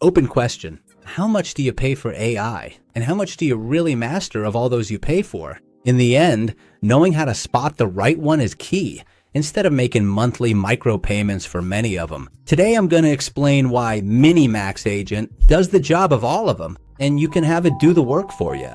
Open question. How much do you pay for AI? And how much do you really master of all those you pay for? In the end, knowing how to spot the right one is key, instead of making monthly micropayments for many of them. Today I'm going to explain why Minimax Agent does the job of all of them, and you can have it do the work for you.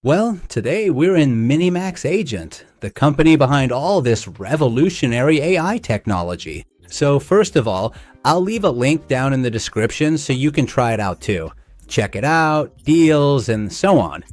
Well, today we're in Minimax Agent, the company behind all this revolutionary AI technology. So first of all, I'll leave a link down in the description so you can try it out too. Check it out, deals, and so on.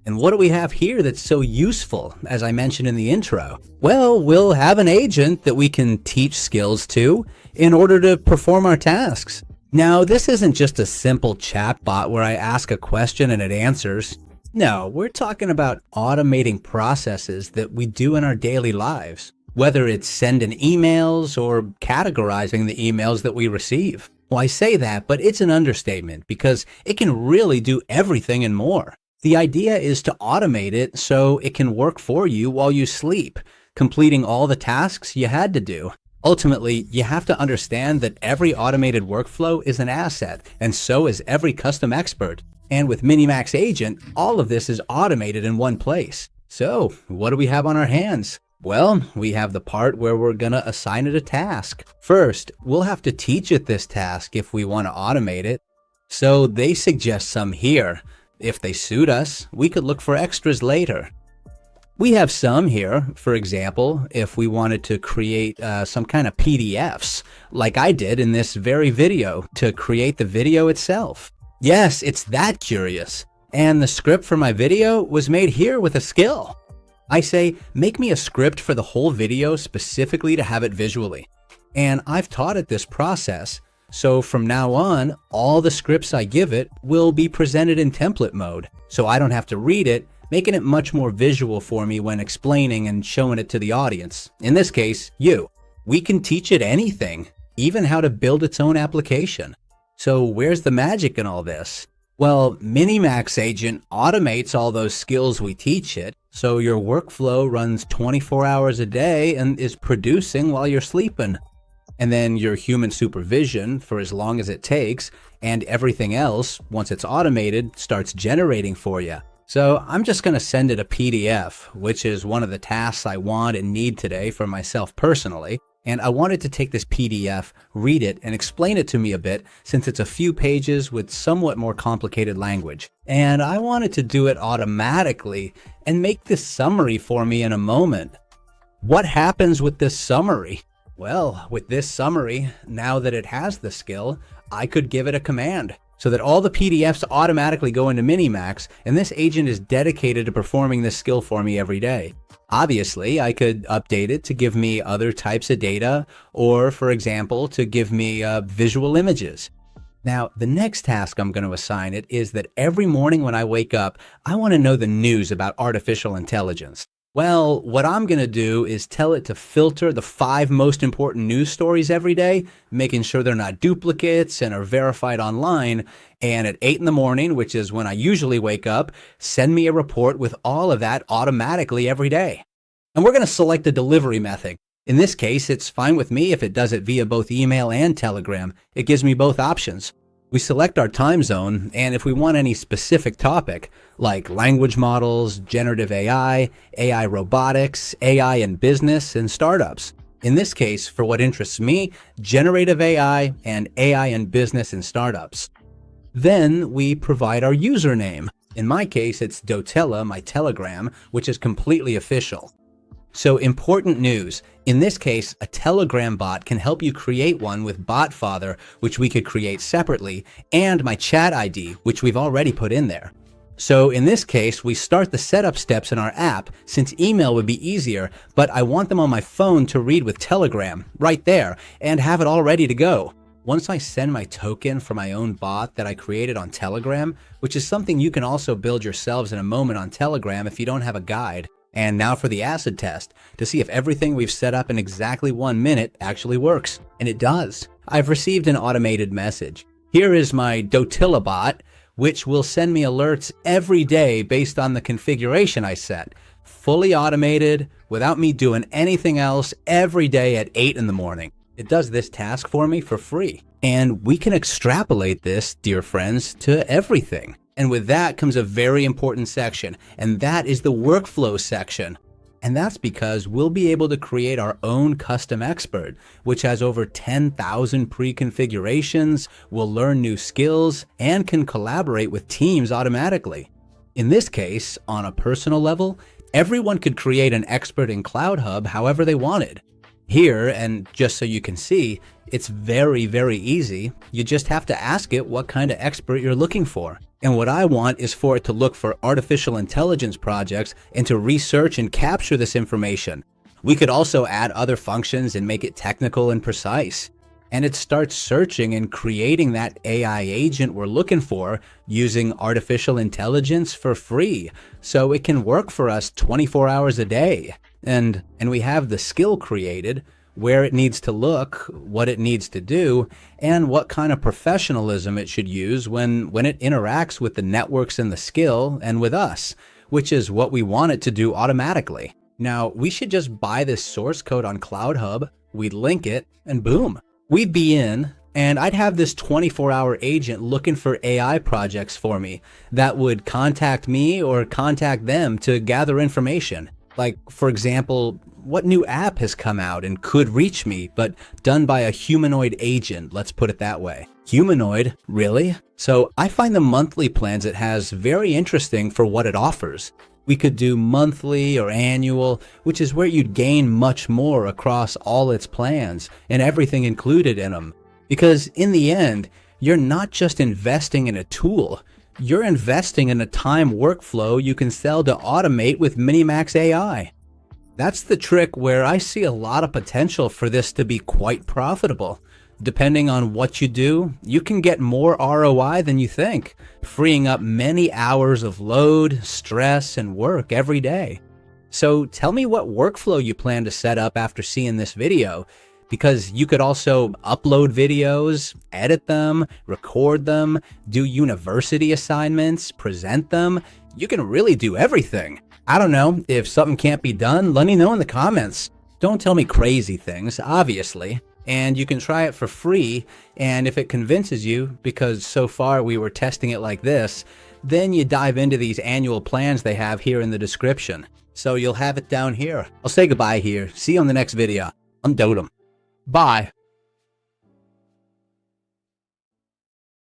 And what do we have here that's so useful, as I mentioned in the intro? Well, we'll have an agent that we can teach skills to in order to perform our tasks. Now, this isn't just a simple chatbot where I ask a question and it answers. No, we're talking about automating processes that we do in our daily lives, whether it's sending emails or categorizing the emails that we receive. Well, I say that, but it's an understatement because it can really do everything and more. The idea is to automate it so it can work for you while you sleep, completing all the tasks you had to do. Ultimately, you have to understand that every automated workflow is an asset, and so is every custom expert. And with Minimax Agent, all of this is automated in one place. So, what do we have on our hands? Well, we have the part where we're going to assign it a task. First, we'll have to teach it this task if we want to automate it. So they suggest some here. If they suit us, we could look for extras later. We have some here, for example, if we wanted to create some kind of PDFs, like I did in this very video, to create the video itself. Yes, it's that curious. And the script for my video was made here with a skill. I say, make me a script for the whole video specifically to have it visually. And I've taught it this process, so from now on, all the scripts I give it will be presented in template mode, so I don't have to read it, making it much more visual for me when explaining and showing it to the audience. In this case, you. We can teach it anything, even how to build its own application. So where's the magic in all this? Well, Minimax Agent automates all those skills we teach it, so your workflow runs 24 hours a day and is producing while you're sleeping. And then your human supervision for as long as it takes, and everything else, once it's automated, starts generating for you. So I'm just going to send it a PDF, which is one of the tasks I want and need today for myself personally. And I wanted to take this PDF, read it, and explain it to me a bit, since it's a few pages with somewhat more complicated language. And I wanted to do it automatically and make this summary for me in a moment. What happens with this summary? Well, with this summary, now that it has the skill, I could give it a command so that all the PDFs automatically go into Minimax, and this agent is dedicated to performing this skill for me every day. Obviously, I could update it to give me other types of data, or for example, to give me visual images. Now, the next task I'm going to assign it is that every morning when I wake up, I want to know the news about artificial intelligence. Well, what I'm going to do is tell it to filter the 5 most important news stories every day, making sure they're not duplicates and are verified online. And at 8 in the morning, which is when I usually wake up, send me a report with all of that automatically every day. And we're going to select a delivery method. In this case, it's fine with me if it does it via both email and Telegram. It gives me both options. We select our time zone, and if we want any specific topic, like language models, generative AI, AI robotics, AI in business, and startups. In this case, for what interests me, generative AI and AI in business and startups. Then we provide our username. In my case, it's aidotha, my Telegram, which is completely official. So important news. In this case, a Telegram bot can help you create one with BotFather, which we could create separately, and my chat ID, which we've already put in there. So in this case, we start the setup steps in our app, since email would be easier, but I want them on my phone to read with Telegram, right there, and have it all ready to go. Once I send my token for my own bot that I created on Telegram, which is something you can also build yourselves in a moment on Telegram if you don't have a guide. And now for the acid test, to see if everything we've set up in exactly 1 minute actually works. And it does. I've received an automated message. Here is my aidotha bot, which will send me alerts every day based on the configuration I set. Fully automated, without me doing anything else, every day at 8 in the morning. It does this task for me for free. And we can extrapolate this, dear friends, to everything. And with that comes a very important section, and that is the workflow section. And that's because we'll be able to create our own custom expert, which has over 10,000 pre-configurations, will learn new skills, and can collaborate with teams automatically. In this case, on a personal level, everyone could create an expert in Cloud Hub however they wanted. Here, and just so you can see, it's very, very easy. You just have to ask it what kind of expert you're looking for. And what I want is for it to look for artificial intelligence projects and to research and capture this information. We could also add other functions and make it technical and precise. And it starts searching and creating that AI agent we're looking for using artificial intelligence for free. So it can work for us 24 hours a day. And we have the skill created, where it needs to look, what it needs to do, and what kind of professionalism it should use when it interacts with the networks and the skill and with us, which is what we want it to do automatically. Now, we should just buy this source code on Cloud Hub, we'd link it, and boom. We'd be in, and I'd have this 24-hour agent looking for AI projects for me that would contact me or contact them to gather information. Like, for example, what new app has come out and could reach me, but done by a humanoid agent, let's put it that way. Humanoid? Really? So I find the monthly plans it has very interesting for what it offers. We could do monthly or annual, which is where you'd gain much more across all its plans and everything included in them. Because in the end, you're not just investing in a tool, you're investing in a time workflow you can sell to automate with Minimax AI. That's the trick where I see a lot of potential for this to be quite profitable. Depending on what you do, you can get more ROI than you think, freeing up many hours of load, stress, and work every day. So tell me what workflow you plan to set up after seeing this video, because you could also upload videos, edit them, record them, do university assignments, present them. You can really do everything. I don't know, if something can't be done, let me know in the comments. Don't tell me crazy things, obviously. And you can try it for free, and if it convinces you, because so far we were testing it like this, then you dive into these annual plans they have here in the description. So you'll have it down here. I'll say goodbye here. See you on the next video. I'm Dotem. Bye.